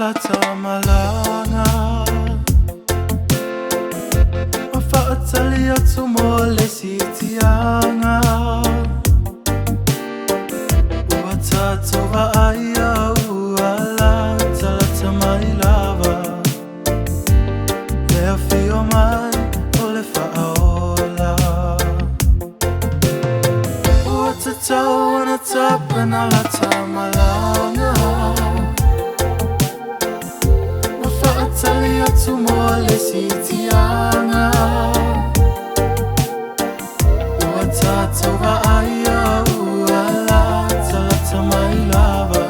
la tamalanga Mafa'atalia tumole sitianga Uatatu va'aya uala talata mailava Lea fio mai ole fa'aola Uatatau ana tapena la tamalanga Mafa'atalia tumole sitianga Uatatu va'aya uala talata mailava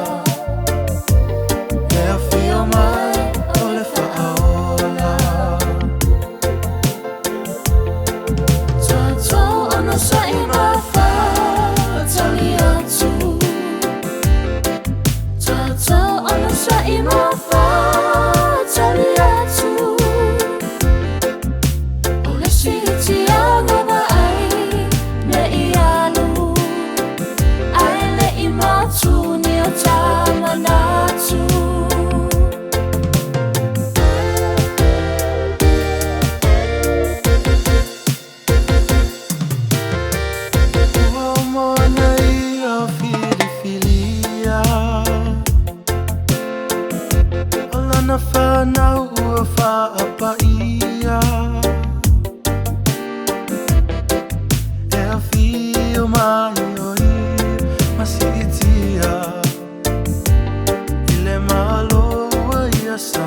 Lea fio mai ole fa'aola Tatou ana sa'i mafa'atalia tu Tatou ana sa'i mafa'atalia tu Ole sitianga va'ai ne'i alu Ai ne'i matu ni o tamanatu Na whanau ua whaapaia E a whio mai oi masiitia I le malo ia sa